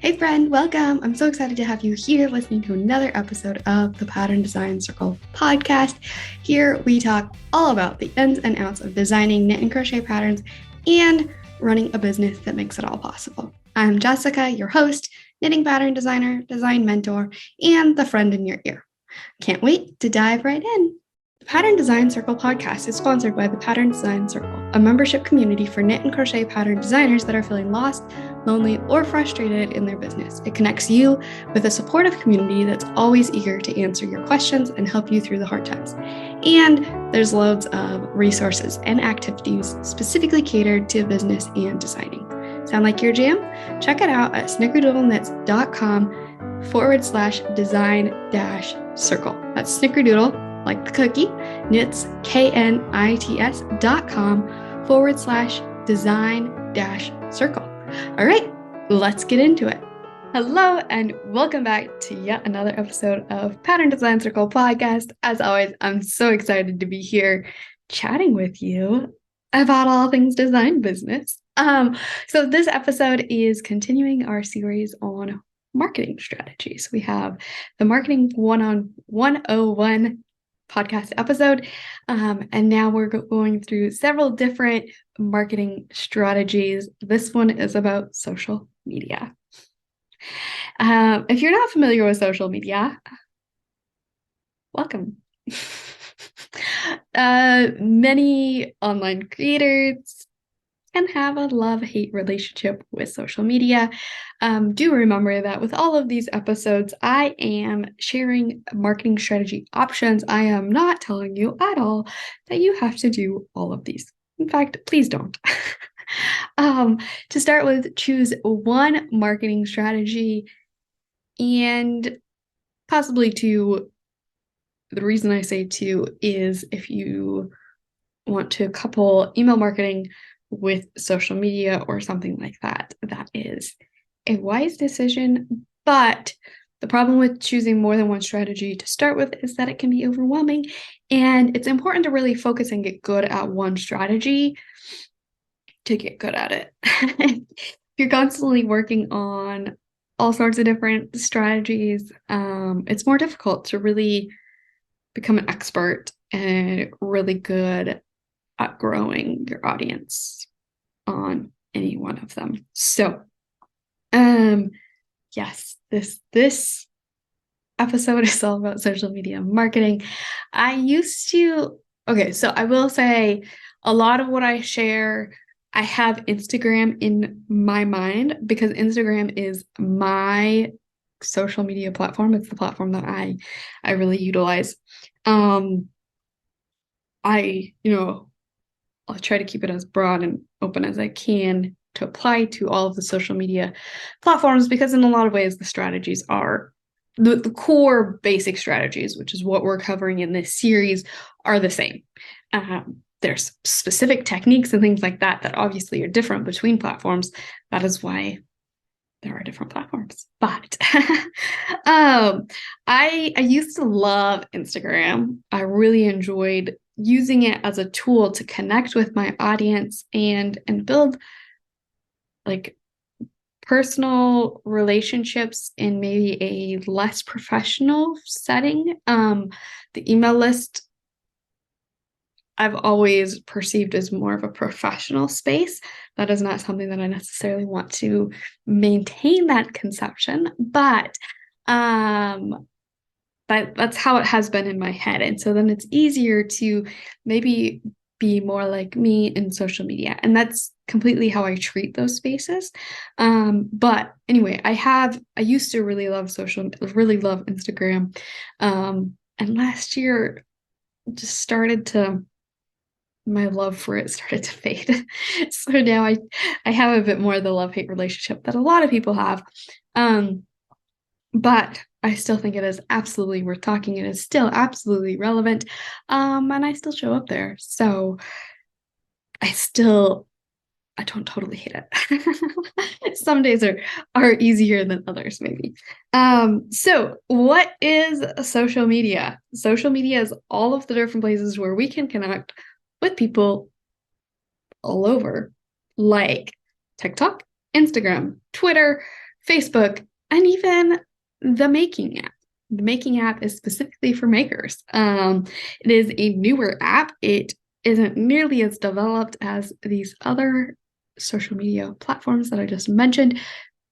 Hey friend, welcome. I'm so excited to have you here listening to another episode of the Pattern Design Circle podcast. Here we talk all about the ins and outs of designing knit and crochet patterns and running a business that makes it all possible. I'm Jessica, your host, knitting pattern designer, design mentor, and the friend in your ear. Can't wait to dive right in. The Pattern Design Circle podcast is sponsored by the Pattern Design Circle, a membership community for knit and crochet pattern designers that are feeling lost, lonely, or frustrated in their business. It connects you with a supportive community that's always eager to answer your questions and help you through the hard times. And there's loads of resources and activities specifically catered to business and designing. Sound like your jam? Check it out at snickerdoodleknits.com/design-circle. That's snickerdoodle, like the cookie, knits, knits.com/design-circle. All right, let's get into it. Hello, and welcome back to yet another episode of Pattern Design Circle podcast. As always, I'm so excited to be here chatting with you about all things design business. So this episode is continuing our series on marketing strategies. We have the Marketing 101 podcast episode. And now we're going through several different marketing strategies. This one is about social media. If you're not familiar with social media, welcome. Many online creators can have a love-hate relationship with social media. Do remember that with all of these episodes, I am sharing marketing strategy options. I am not telling you at all that you have to do all of these. In fact, please don't. To start with, choose one marketing strategy and possibly two. The reason I say two is if you want to couple email marketing with social media or something like that, that is a wise decision. But the problem with choosing more than one strategy to start with is that it can be overwhelming, and it's important to really focus and get good at one strategy to get good at it. If you're constantly working on all sorts of different strategies, it's more difficult to really become an expert and really good at growing your audience on any one of them. So, yes, this episode is all about social media marketing. So I will say a lot of what I share, I have Instagram in my mind because Instagram is my social media platform. It's the platform that I really utilize. I'll try to keep it as broad and open as I can to apply to all of the social media platforms, because in a lot of ways the strategies are the core basic strategies, which is what we're covering in this series, are the same. There's specific techniques and things like that that obviously are different between platforms. That is why there are different platforms. But I used to love Instagram. I really enjoyed using it as a tool to connect with my audience and build like personal relationships in maybe a less professional setting. The email list I've always perceived as more of a professional space. That is not something that I necessarily want to maintain that conception, but that's how it has been in my head. And so then it's easier to maybe be more like me in social media. And that's completely how I treat those spaces. But anyway, I used to really love Instagram. And last year just my love for it started to fade. So now I have a bit more of the love-hate relationship that a lot of people have. But I still think it is absolutely worth talking. It is still absolutely relevant. And I still show up there. So I don't totally hate it. Some days are easier than others, maybe. So what is social media? Social media is all of the different places where we can connect with people all over, like TikTok, Instagram, Twitter, Facebook, and even the Making app. The Making app is specifically for makers. It is a newer app. It isn't nearly as developed as these other social media platforms that I just mentioned,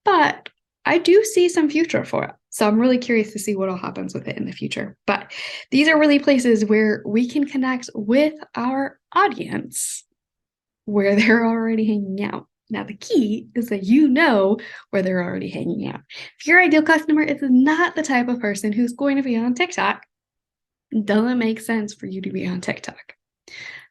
but I do see some future for it. So I'm really curious to see what all happens with it in the future. But these are really places where we can connect with our audience where they're already hanging out. Now, the key is that you know where they're already hanging out. If your ideal customer is not the type of person who's going to be on TikTok, it doesn't make sense for you to be on TikTok.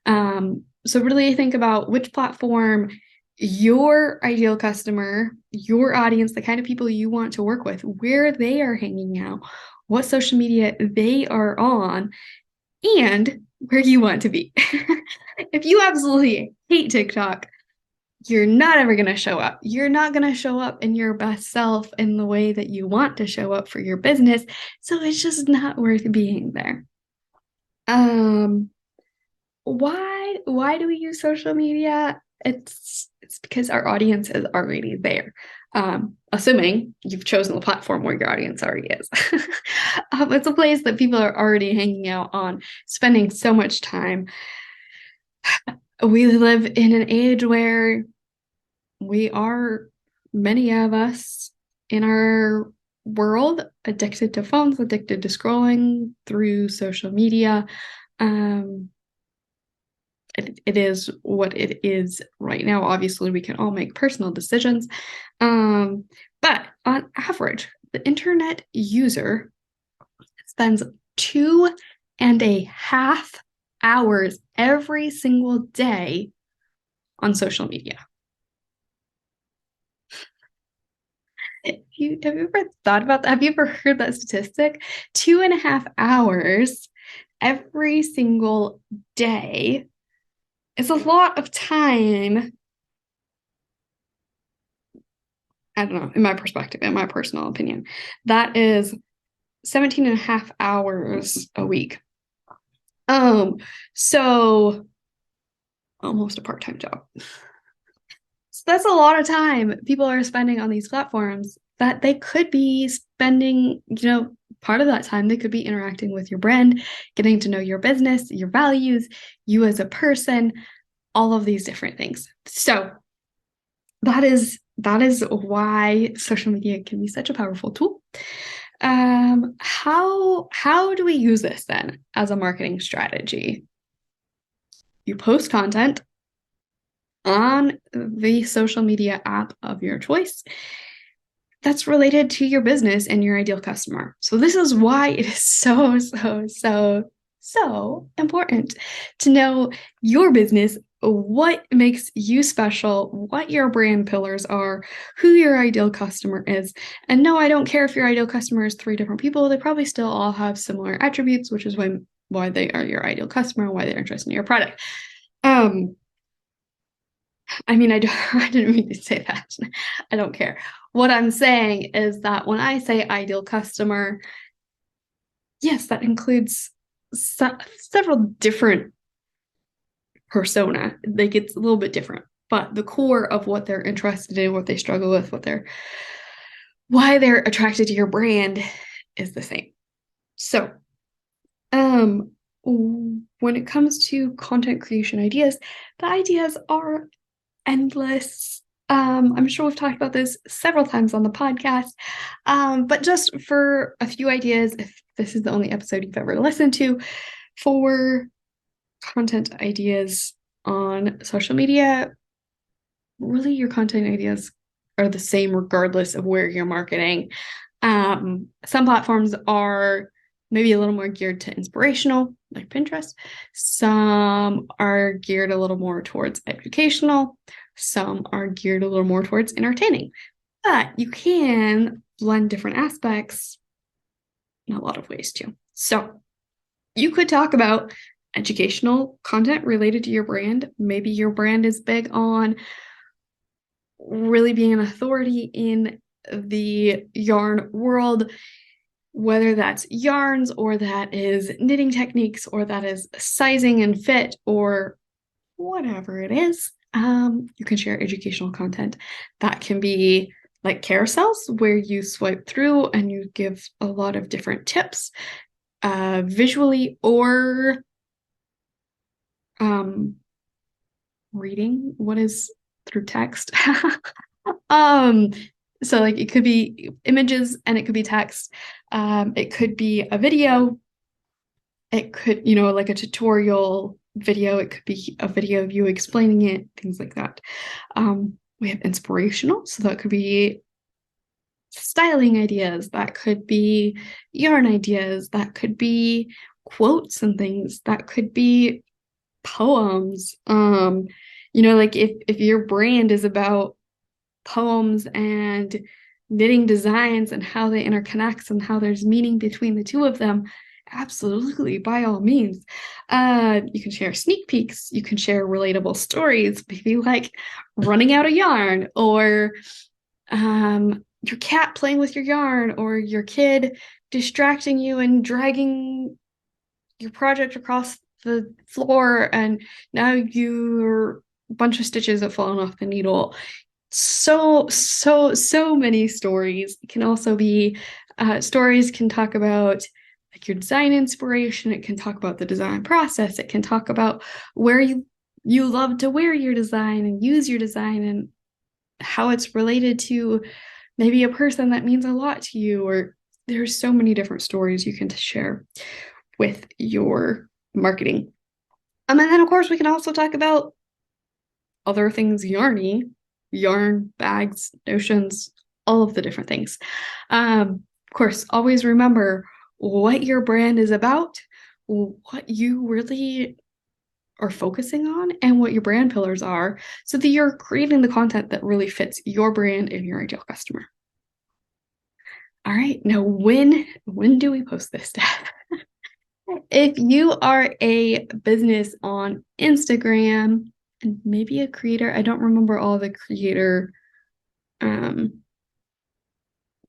So really think about which platform your ideal customer, your audience, the kind of people you want to work with, where they are hanging out, what social media they are on, and where you want to be. If you absolutely hate TikTok, you're not ever going to show up. You're not going to show up in your best self in the way that you want to show up for your business. So it's just not worth being there. Why do we use social media? It's because our audience is already there. Assuming you've chosen the platform where your audience already is. It's a place that people are already hanging out on, spending so much time. We live in an age where many of us in our world, addicted to phones, addicted to scrolling through social media. It is what it is right now. Obviously, we can all make personal decisions. But on average, the internet user spends 2.5 hours every single day on social media. Have you ever thought about that? Have you ever heard that statistic? 2.5 hours every single day. It's a lot of time. I don't know, in my perspective, in my personal opinion. That is 17.5 hours a week. So almost a part-time job. So that's a lot of time people are spending on these platforms that they could be spending, part of that time they could be interacting with your brand, getting to know your business, your values, you as a person, all of these different things. So that is why social media can be such a powerful tool. How do we use this then as a marketing strategy? You post content on the social media app of your choice that's related to your business and your ideal customer. So this is why it is so important to know your business, what makes you special, what your brand pillars are, who your ideal customer is. And no, I don't care if your ideal customer is 3 different people. They probably still all have similar attributes, which is why they are your ideal customer, why they're interested in your product. I didn't mean to say that. I don't care. What I'm saying is that when I say ideal customer, yes, that includes several different persona. Like, it's a little bit different, but the core of what they're interested in, what they struggle with, why they're attracted to your brand is the same. So, when it comes to content creation ideas, the ideas are endless. I'm sure we've talked about this several times on the podcast, but just for a few ideas, if this is the only episode you've ever listened to, for content ideas on social media, really your content ideas are the same regardless of where you're marketing. Some platforms are maybe a little more geared to inspirational, like Pinterest. Some are geared a little more towards educational. Some are geared a little more towards entertaining. But you can blend different aspects in a lot of ways too. So you could talk about educational content related to your brand. Maybe your brand is big on really being an authority in the yarn world, whether that's yarns or that is knitting techniques or that is sizing and fit or whatever it is. You can share educational content that can be like carousels where you swipe through and you give a lot of different tips visually or reading what is through text. um so like it could be images and it could be text. It could be a video. It could, like a tutorial video. It could be a video of you explaining it, things like that. We have inspirational, so that could be styling ideas, that could be yarn ideas, that could be quotes and things, that could be poems. Like if your brand is about poems and knitting designs and how they interconnect and how there's meaning between the two of them, absolutely, by all means. You can share sneak peeks, you can share relatable stories, maybe like running out of yarn, or your cat playing with your yarn, or your kid distracting you and dragging your project across the floor, and now your bunch of stitches have fallen off the needle. So many stories. It can also be stories can talk about like your design inspiration. It can talk about the design process. It can talk about where you love to wear your design and use your design, and how it's related to maybe a person that means a lot to you. Or there's so many different stories you can share with your marketing. And then of course we can also talk about other things yarny, yarn, bags, notions, all of the different things. Of course, always remember what your brand is about, what you really are focusing on, and what your brand pillars are, so that you're creating the content that really fits your brand and your ideal customer. All right, now when do we post this stuff? If you are a business on Instagram and maybe a creator, I don't remember all the creator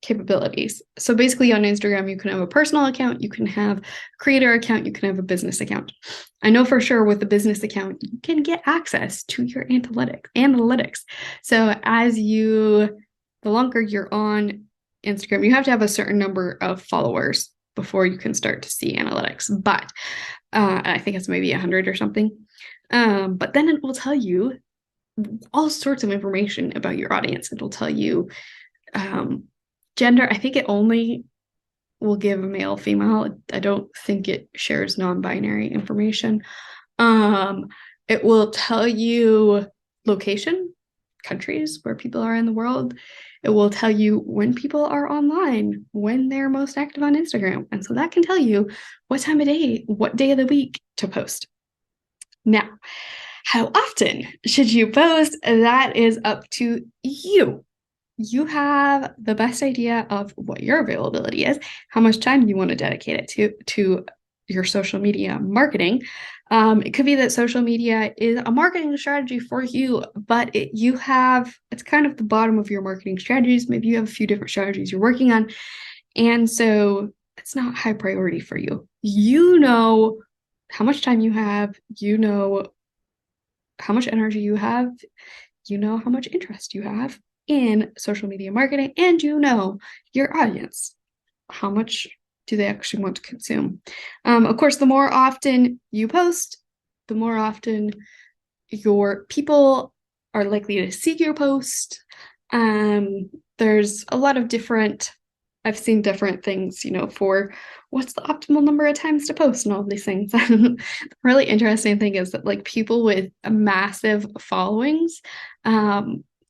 capabilities. So basically on Instagram, you can have a personal account, you can have a creator account, you can have a business account. I know for sure with the business account, you can get access to your analytics. So the longer you're on Instagram, you have to have a certain number of followers before you can start to see analytics. But I think it's maybe 100 or something. But then it will tell you all sorts of information about your audience. It'll tell you gender. I think it only will give male, female. I don't think it shares non-binary information. It will tell you location, countries where people are in the world. It will tell you when people are online, when they're most active on Instagram. And so that can tell you what time of day, what day of the week to post. Now, how often should you post? That is up to you. You have the best idea of what your availability is, how much time you want to dedicate it to your social media marketing. It could be that social media is a marketing strategy for you, but it's kind of the bottom of your marketing strategies. Maybe you have a few different strategies you're working on, and so it's not high priority for you. You know how much time you have, you know how much energy you have, you know how much interest you have in social media marketing, and you know your audience. How much do they actually want to consume? Of course, the more often you post, the more often your people are likely to see your post. There's a lot of I've seen different things, for what's the optimal number of times to post and all these things. The really interesting thing is that like people with massive followings,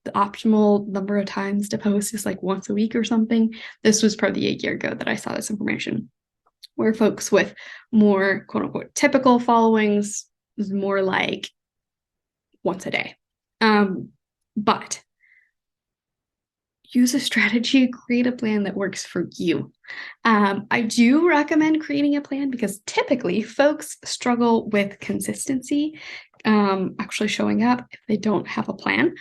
the optimal number of times to post is like once a week or something. This was probably a year ago that I saw this information, where folks with more quote unquote typical followings is more like once a day. But use a strategy, create a plan that works for you. I do recommend creating a plan because typically folks struggle with consistency, actually showing up if they don't have a plan.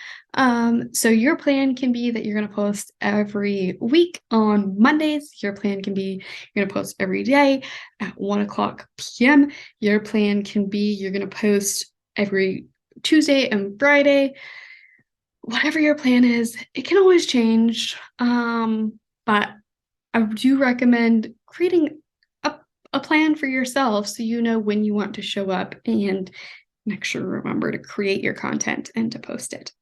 So your plan can be that you're going to post every week on Mondays. Your plan can be you're going to post every day at 1:00 p.m. Your plan can be you're going to post every Tuesday and Friday. whatever your plan is, it can always change. But I do recommend creating a plan for yourself so you know when you want to show up, and make sure to remember to create your content and to post it.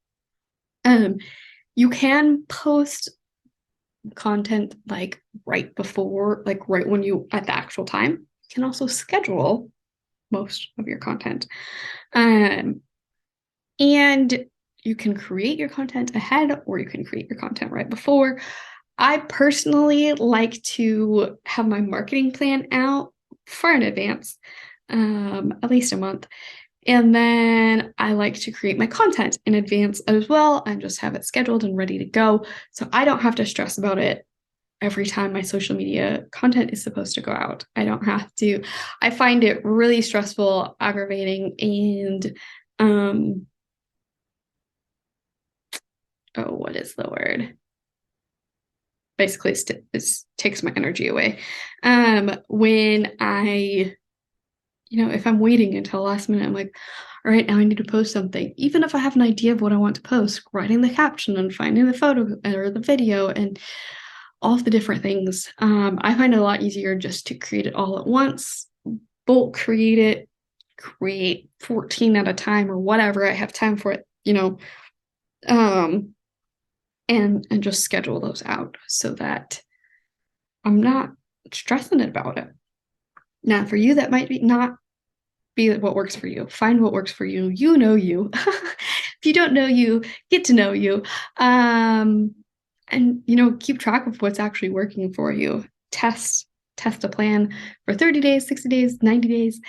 You can post content like right before, like right when you at the actual time. You can also schedule most of your content. And you can create your content ahead or you can create your content right before. I personally like to have my marketing plan out far in advance, at least a month. And then I like to create my content in advance as well and just have it scheduled and ready to go. So I don't have to stress about it every time my social media content is supposed to go out. I don't have to. I find it really stressful, aggravating, and what is the word? Basically, it takes my energy away. When if I'm waiting until the last minute, I'm like, all right, now I need to post something. Even if I have an idea of what I want to post, writing the caption and finding the photo or the video and all of the different things. I find it a lot easier just to create it all at once, bulk create it, create 14 at a time or whatever I have time for it, and just schedule those out so that I'm not stressing about it. Now, for you, that might not be what works for you. Find what works for you. You know you. If you don't know you, get to know you. And keep track of what's actually working for you. Test a plan for 30 days, 60 days, 90 days.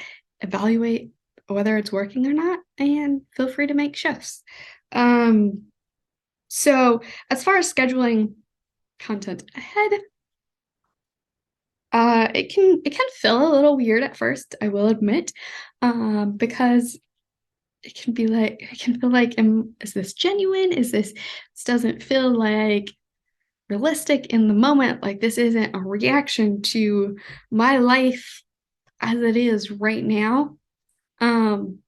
Evaluate whether it's working or not, and feel free to make shifts. So as far as scheduling content ahead, it can feel a little weird at first, I will admit, because it can feel like, is this genuine? This doesn't feel like realistic in the moment. Like this isn't a reaction to my life as it is right now. And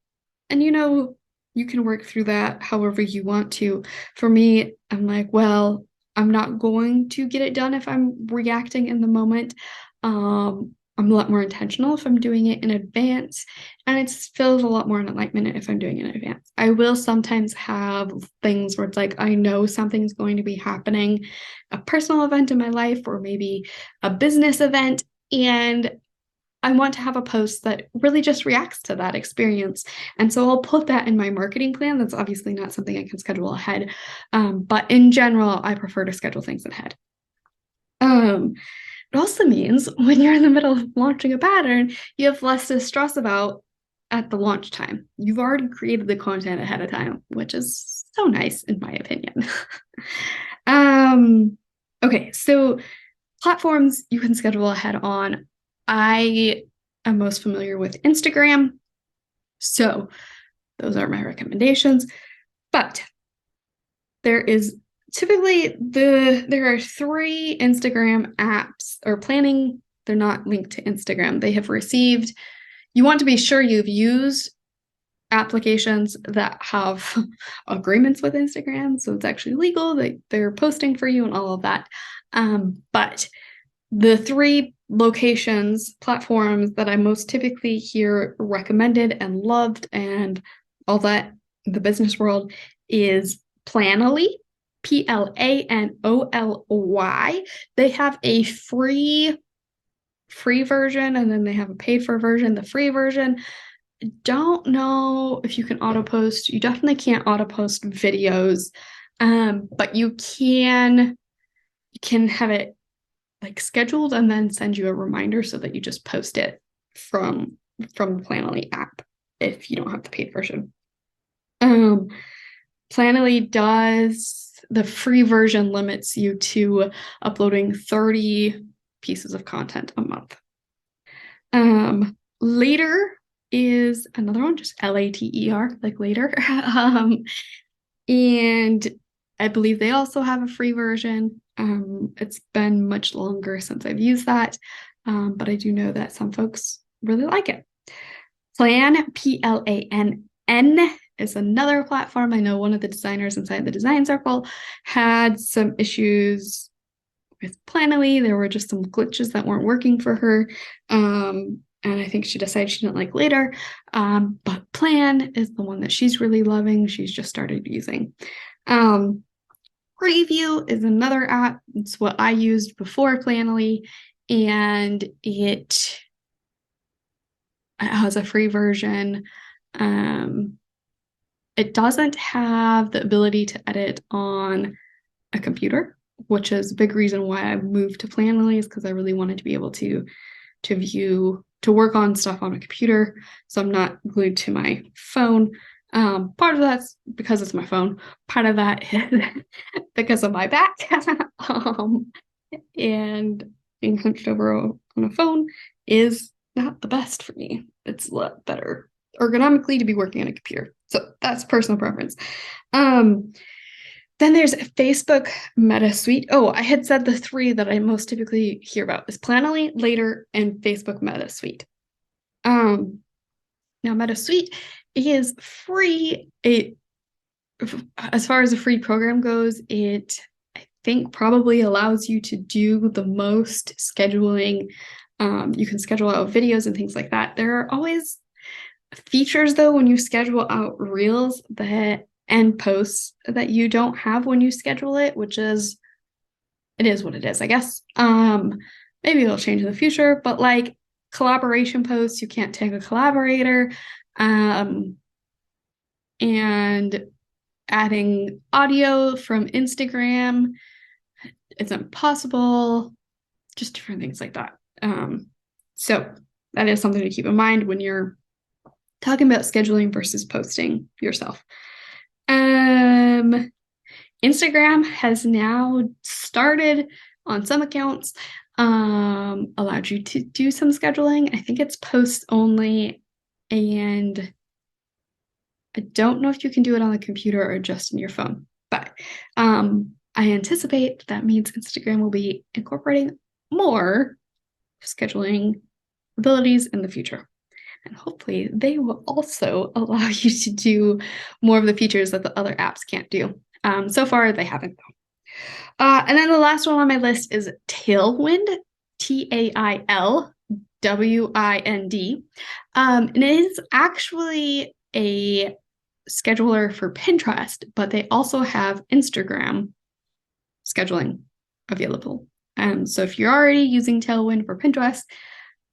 you can work through that however you want to. For me, I'm like, well, I'm not going to get it done if I'm reacting in the moment. I'm a lot more intentional if I'm doing it in advance, and it feels a lot more enlightenment if I'm doing it in advance. I will sometimes have things where it's like I know something's going to be happening, a personal event in my life or maybe a business event, and I want to have a post that really just reacts to that experience. And so I'll put that in my marketing plan. That's obviously not something I can schedule ahead. But in general, I prefer to schedule things ahead. It also means when you're in the middle of launching a pattern, you have less to stress about at the launch time. You've already created the content ahead of time, which is so nice in my opinion. Okay, so platforms you can schedule ahead on. I am most familiar with Instagram, so those are my recommendations. But there is typically there are 3 Instagram apps or planning. They're not linked to Instagram. They have received, you want to be sure you've used applications that have agreements with Instagram, so it's actually legal, they're posting for you and all of that. But the 3 platforms that I most typically hear recommended and loved and all that in the business world is Planoly, Planoly. They have a free version, and then they have a paid for version. The free version, don't know if you can auto post. You definitely can't auto post videos, but you can have it like scheduled and then send you a reminder so that you just post it from the Planoly app if you don't have the paid version. Planoly does, the free version limits you to uploading 30 pieces of content a month. Later is another one, just Later, like later. And I believe they also have a free version. It's been much longer since I've used that, but I do know that some folks really like it. Plan, Plann, is another platform. I know one of the designers inside the design circle had some issues with Planoly. There were just some glitches that weren't working for her. And I think she decided she didn't like later. But Plan is the one that she's really loving. She's just started using. Preview is another app. It's what I used before Planoly, and it has a free version. It doesn't have the ability to edit on a computer, which is a big reason why I moved to Planoly, is because I really wanted to be able to work on stuff on a computer, so I'm not glued to my phone. Part of that's because it's my phone. Part of that is because of my back. And being hunched over on a phone is not the best for me. It's a lot better ergonomically to be working on a computer. So that's personal preference. Then there's Facebook Meta Suite. Oh, I had said the three that I most typically hear about is Planoly, Later, and Facebook Meta Suite. Now Meta Suite is free. As far as a free program goes, it I think probably allows you to do the most scheduling. You can schedule out videos and things like that. There are always features though when you schedule out reels and posts that you don't have when you schedule it, which is what it is, I guess. Maybe it'll change in the future, but like collaboration posts, you can't tag a collaborator. And adding audio from Instagram, it's impossible. Just different things like that. So that is something to keep in mind when you're talking about scheduling versus posting yourself. Instagram has now started on some accounts, allowed you to do some scheduling. I think it's posts only, and I don't know if you can do it on the computer or just in your phone, but I anticipate that means Instagram will be incorporating more scheduling abilities in the future. And hopefully they will also allow you to do more of the features that the other apps can't do. So far, they haven't, though. And then the last one on my list is Tailwind, Tailwind. And it is actually a scheduler for Pinterest, but they also have Instagram scheduling available. So if you're already using Tailwind for Pinterest,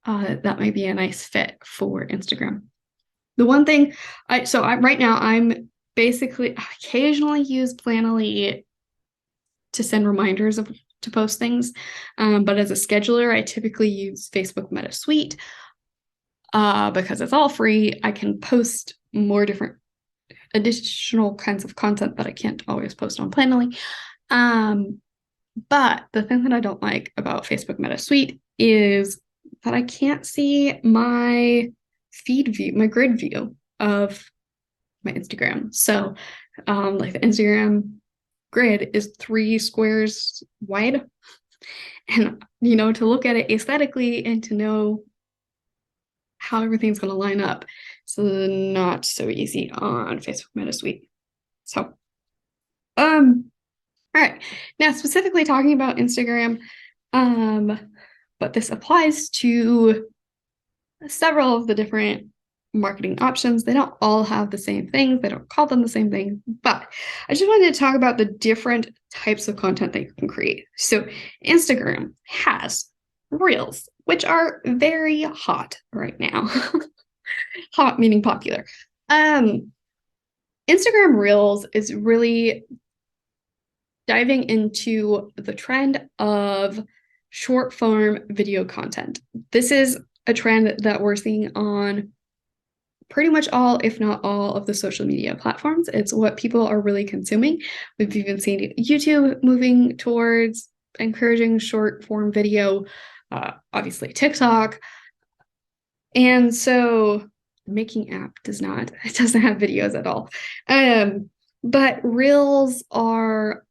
that might be a nice fit for Instagram. The one thing, right now I'm basically occasionally use Planoly to send reminders to post things, but as a scheduler, I typically use Facebook Meta Suite because it's all free. I can post more different additional kinds of content that I can't always post on Planoly. But the thing that I don't like about Facebook Meta Suite is that I can't see my feed view, my grid view of my Instagram. So like the Instagram grid is 3 squares wide. And, to look at it aesthetically and to know how everything's going to line up, so not so easy on Facebook Meta Suite. So, all right. Now, specifically talking about Instagram, but this applies to several of the different marketing options. They don't all have the same things. They don't call them the same thing, but I just wanted to talk about the different types of content that you can create. So Instagram has Reels, which are very hot right now. Hot meaning popular. Instagram Reels is really diving into the trend of short form video content. This is a trend that we're seeing on pretty much all, if not all, of the social media platforms. It's what people are really consuming. We've even seen YouTube moving towards encouraging short form video, obviously TikTok. And so Making app doesn't have videos at all. But Reels are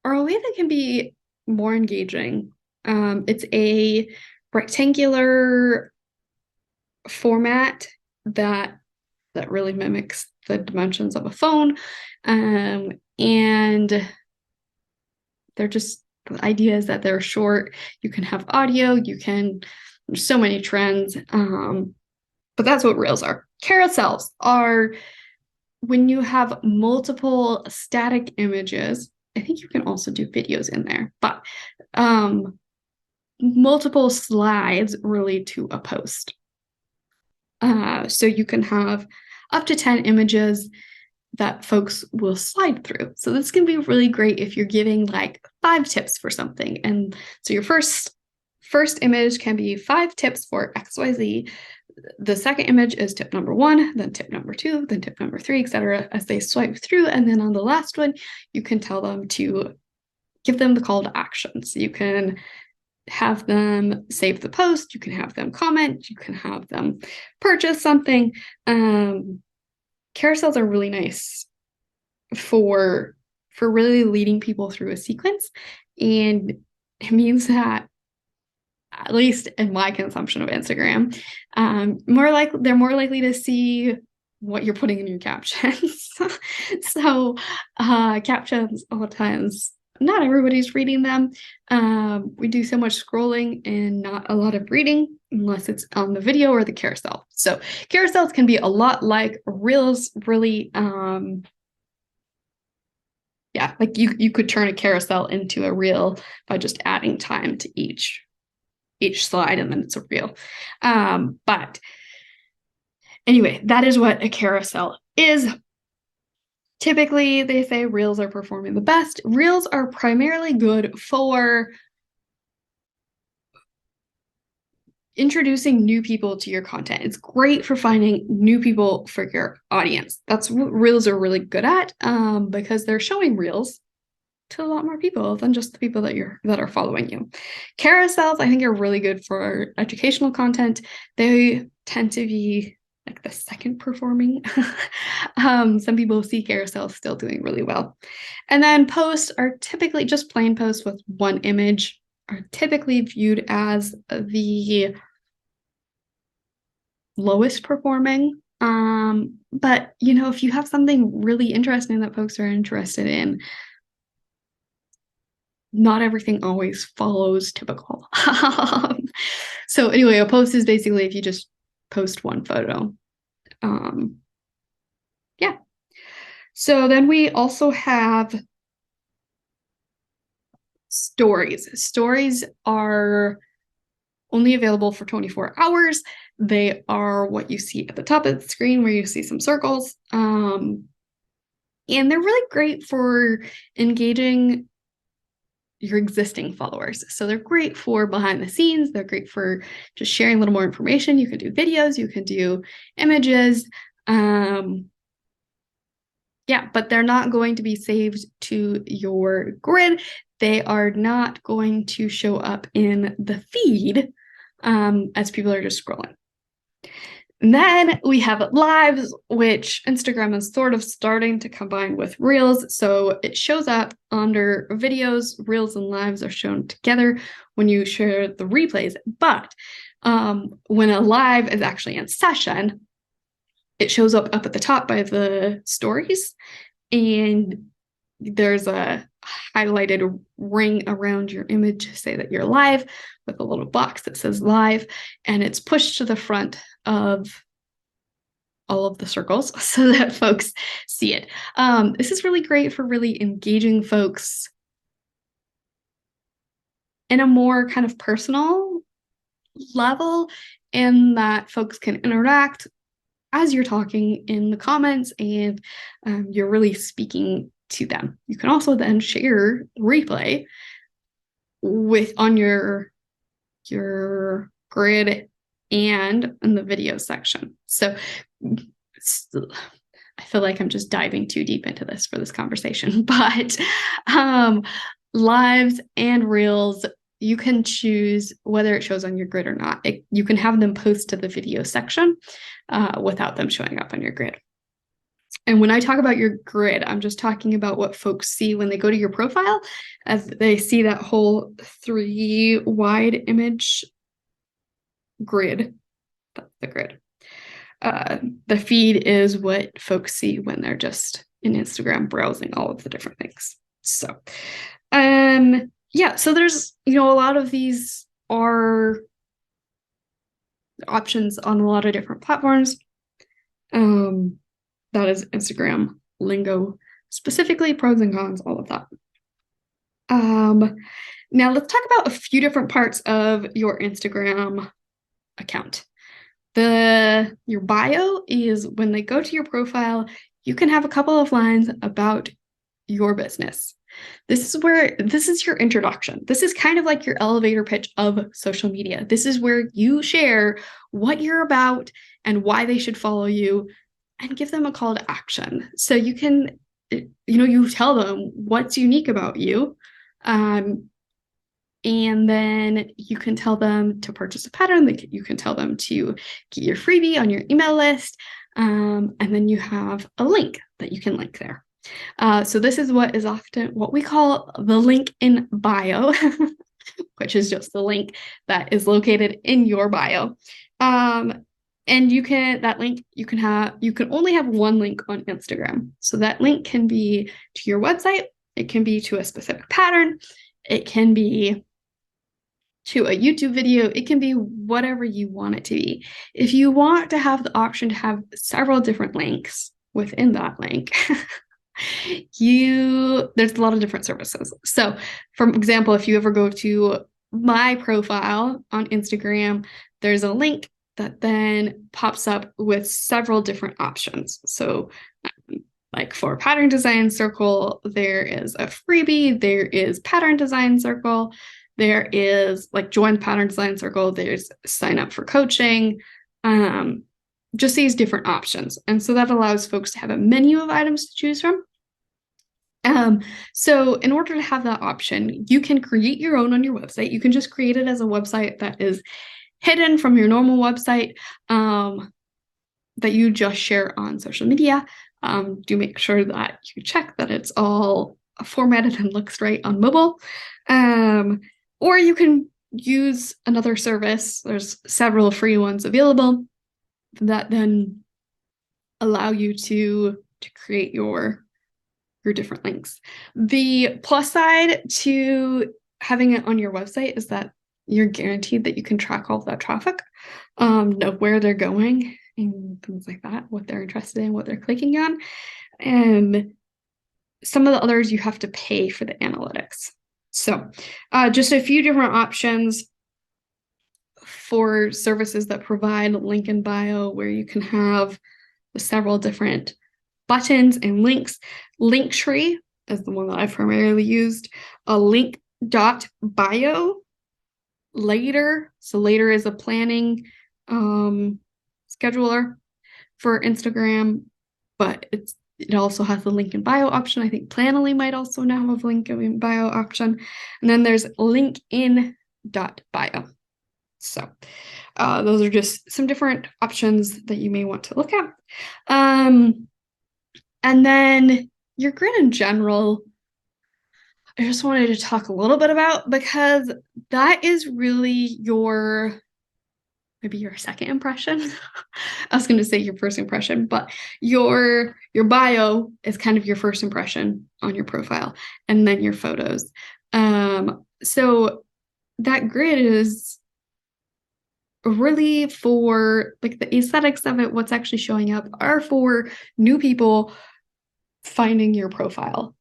a way that can be more engaging. It's a rectangular format that really mimics the dimensions of a phone. And they're just, the idea is that they're short. You can have audio, there's so many trends. But that's what reels are. Carousels are when you have multiple static images. I think you can also do videos in there, but multiple slides relate to a post. So you can have up to 10 images that folks will slide through. So this can be really great if you're giving like 5 tips for something. And so your first image can be 5 tips for XYZ. The second image is tip number 1, then tip number 2, then tip number 3, etc. as they swipe through. And then on the last one, you can tell them to give them the call to action. So you can have them save the post, you can have them comment, you can have them purchase something. Carousels are really nice for really leading people through a sequence. And it means that, at least in my consumption of Instagram, they're more likely to see what you're putting in your captions. So captions, a lot of times, not everybody's reading them. We do so much scrolling and not a lot of reading unless it's on the video or the carousel. So carousels can be a lot like reels, really. Yeah, like you could turn a carousel into a reel by just adding time to each slide, and then it's a reel. But anyway, that is what a carousel is. Typically, they say reels are performing the best. Reels are primarily good for introducing new people to your content. It's great for finding new people for your audience. That's what reels are really good at, because they're showing reels to a lot more people than just the people that are following you. Carousels, I think, are really good for educational content. They tend to be like the second performing. Some people see carousels still doing really well. And then posts are typically just plain posts with one image, are typically viewed as the lowest performing. But if you have something really interesting that folks are interested in, not everything always follows typical. So anyway, a post is basically if you just post one photo. Yeah. So then we also have stories. Stories are only available for 24 hours. They are what you see at the top of the screen where you see some circles. And they're really great for engaging your existing followers. So they're great for behind the scenes. They're great for just sharing a little more information. You can do videos, you can do images. Yeah, but they're not going to be saved to your grid. They are not going to show up in the feed as people are just scrolling. And then we have lives, which Instagram is sort of starting to combine with reels. So it shows up under videos. Reels and lives are shown together when you share the replays. But when a live is actually in session, it shows up at the top by the stories. And there's a highlighted ring around your image to say that you're live with a little box that says live, and it's pushed to the front of all of the circles so that folks see it. This is really great for really engaging folks in a more kind of personal level, and that folks can interact as you're talking in the comments, and you're really speaking to them. You can also then share replay on your grid and in the video section. So I feel like I'm just diving too deep into this for this conversation, but lives and reels, you can choose whether it shows on your grid or not. You can have them post to the video section without them showing up on your grid. And when I talk about your grid, I'm just talking about what folks see when they go to your profile, as they see that whole 3 wide image grid. That's the grid. The feed is what folks see when they're just in Instagram browsing all of the different things. So, yeah, so there's, a lot of these are options on a lot of different platforms. That is Instagram lingo, specifically pros and cons, all of that. Now let's talk about a few different parts of your Instagram account. Your bio is when they go to your profile, you can have a couple of lines about your business. This is your introduction. This is kind of like your elevator pitch of social media. This is where you share what you're about and why they should follow you and give them a call to action. So you can, you tell them what's unique about you. And then you can tell them to purchase a pattern. You can tell them to get your freebie on your email list. And then you have a link that you can link there. So this is what is often what we call the link in bio, which is just the link that is located in your bio. And you can only have one link on Instagram. So that link can be to your website. It can be to a specific pattern. It can be to a YouTube video. It can be whatever you want it to be. If you want to have the option to have several different links within that link, there's a lot of different services. So, for example, if you ever go to my profile on Instagram, there's a link that then pops up with several different options. So, like for Pattern Design Circle, there is a freebie, there is Pattern Design Circle, there is like join Pattern Design Circle, there's sign up for coaching, just these different options. And so that allows folks to have a menu of items to choose from. So in order to have that option, you can create your own on your website. You can just create it as a website that is hidden from your normal website that you just share on social media. Do make sure that you check that it's all formatted and looks right on mobile. Or you can use another service. There's several free ones available that then allow you to create your different links. The plus side to having it on your website is that you're guaranteed that you can track all of that traffic, know where they're going and things like that, what they're interested in, what they're clicking on. And some of the others you have to pay for the analytics. So just a few different options for services that provide link in bio where you can have several different buttons and links. Linktree is the one that I've primarily used. A link.bio. Later. So Later is a planning scheduler for Instagram, but it also has the link in bio option. I think Planoly might also now have a link in bio option. And then there's linkin.bio. So those are just some different options that you may want to look at. And then your grid in general, I just wanted to talk a little bit about, because that is really maybe your second impression. I was going to say your first impression, but your bio is kind of your first impression on your profile, and then your photos. So that grid is really for like the aesthetics of it. What's actually showing up are for new people finding your profile.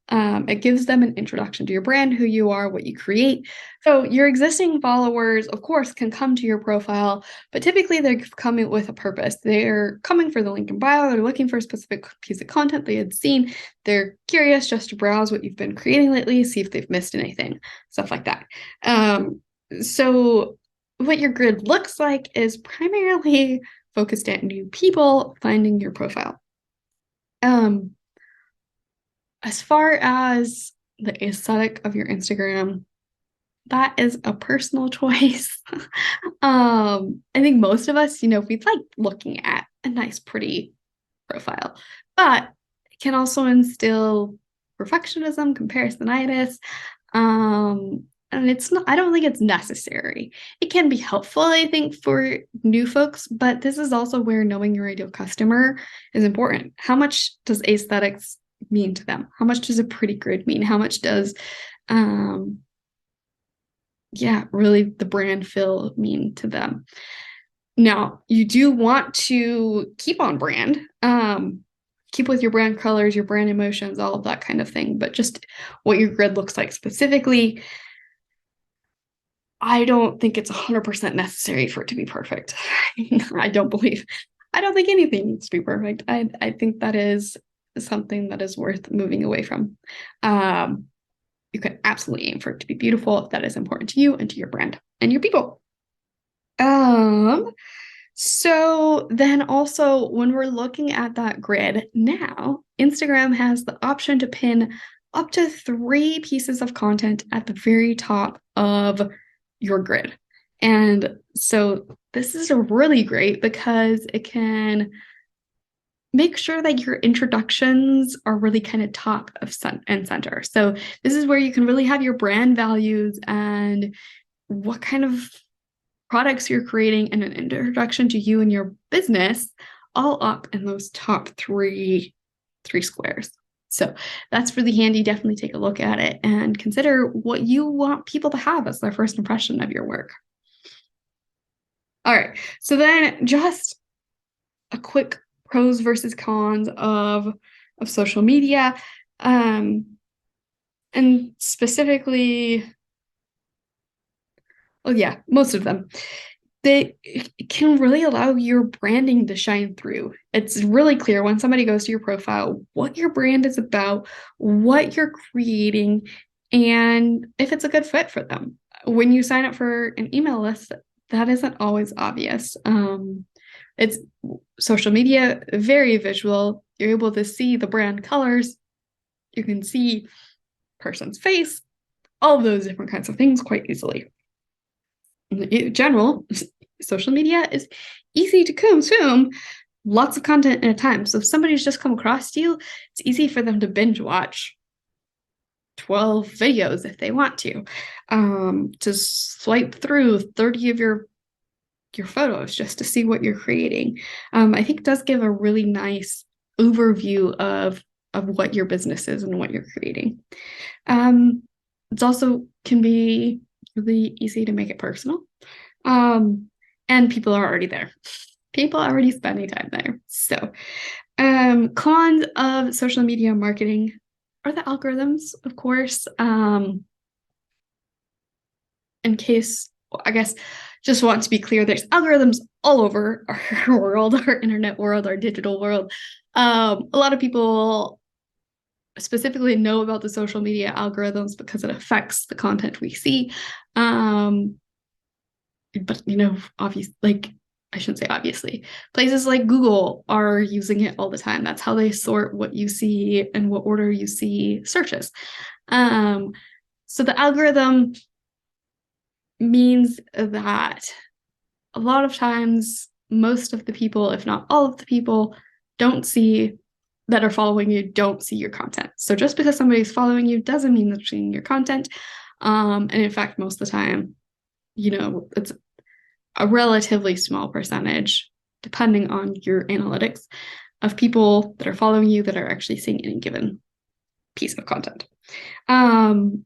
It gives them an introduction to your brand, who you are, what you create. So your existing followers, of course, can come to your profile, but typically they're coming with a purpose. They're coming for the link in bio. They're looking for a specific piece of content they had seen. They're curious just to browse what you've been creating lately, see if they've missed anything, stuff like that. So what your grid looks like is primarily focused at new people finding your profile. As far as the aesthetic of your Instagram, that is a personal choice. I think most of us, we like looking at a nice, pretty profile, but it can also instill perfectionism, comparisonitis, and it's not, I don't think it's necessary. It can be helpful, I think, for new folks, but this is also where knowing your ideal customer is important. How much does aesthetics mean to them? How much does a pretty grid mean? How much does um really the brand feel mean to them? Now, you do want to keep on brand, keep with your brand colors, your brand emotions, all of that kind of thing, but just what your grid looks like specifically, I don't think it's 100% necessary for it to be perfect. I don't believe, I don't think anything needs to be perfect. I think that is something that is worth moving away from. You can absolutely aim for it to be beautiful if that is important to you and to your brand and your people. So then also when we're looking at that grid now, Instagram has the option to pin up to 3 pieces of content at the very top of your grid. And so this is really great because it can make sure that your introductions are really kind of top of center. So this is where you can really have your brand values and what kind of products you're creating and an introduction to you and your business all up in those top three squares. So that's really handy. Definitely take a look at it and consider what you want people to have as their first impression of your work. All right. So then just a quick pros versus cons of social media. And specifically, most of them. They can really allow your branding to shine through. It's really clear when somebody goes to your profile what your brand is about, what you're creating, and if it's a good fit for them. When you sign up for an email list, that isn't always obvious. It's social media, very visual. You're able to see the brand colors. You can see person's face, all of those different kinds of things quite easily. In general, social media is easy to consume, lots of content at a time. So if somebody's just come across you, it's easy for them to binge watch 12 videos if they want to swipe through 30 of your photos just to see what you're creating. I think it does give a really nice overview of what your business is and what you're creating. It's also can be really easy to make it personal. And people are already there. People are already spending time there. So, cons of social media marketing are the algorithms, of course. In case, I guess, just want to be clear, there's algorithms all over our world, our internet world, our digital world. A lot of people specifically know about the social media algorithms because it affects the content we see. But obviously, like, I shouldn't say obviously, places like Google are using it all the time. That's how they sort what you see and what order you see searches. So the algorithm means that a lot of times, most of the people, if not all of the people, that are following you don't see your content. So just because somebody's following you doesn't mean they're seeing your content. And in fact, most of the time, it's a relatively small percentage, depending on your analytics, of people that are following you that are actually seeing any given piece of content.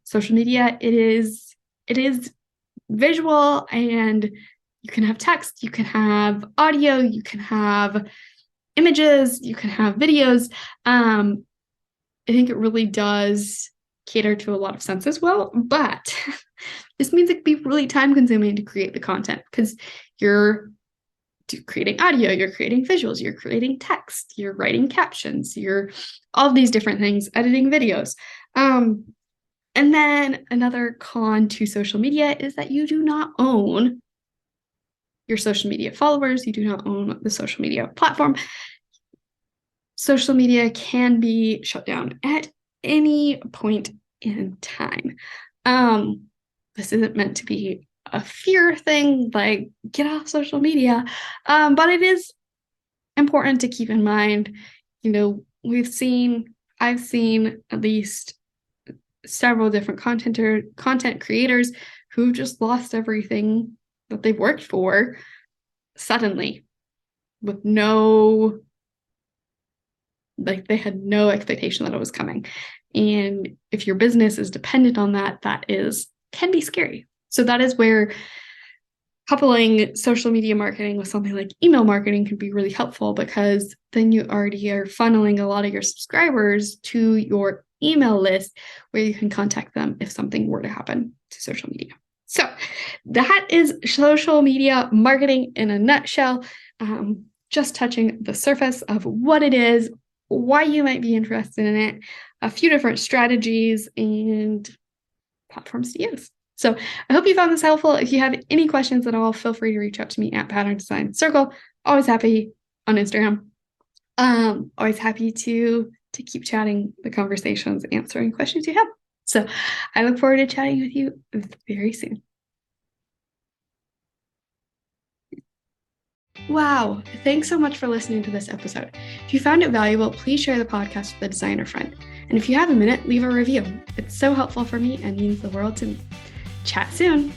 Social media, it is visual, and you can have text, you can have audio, you can have images, you can have videos. I think it really does cater to a lot of senses well, but this means it can be really time consuming to create the content because you're creating audio, you're creating visuals, you're creating text, you're writing captions, you're all these different things, editing videos. And then another con to social media is that you do not own your social media followers, you do not own the social media platform. Social media can be shut down at any point in time. This isn't meant to be a fear thing, like get off social media, but it is important to keep in mind. I've seen at least several different content creators who just lost everything that they've worked for suddenly with they had no expectation that it was coming. And if your business is dependent on that, can be scary. So that is where coupling social media marketing with something like email marketing can be really helpful, because then you already are funneling a lot of your subscribers to your email list where you can contact them if something were to happen to social media. So that is social media marketing in a nutshell, just touching the surface of what it is, why you might be interested in it, a few different strategies and platforms to use. So I hope you found this helpful. If you have any questions at all, feel free to reach out to me at Pattern Design Circle. Always happy on Instagram. Always happy to keep chatting the conversations, answering questions you have. So I look forward to chatting with you very soon. Wow, thanks so much for listening to this episode. If you found it valuable, please share the podcast with a designer friend. And if you have a minute, leave a review. It's so helpful for me and means the world to me. Chat soon.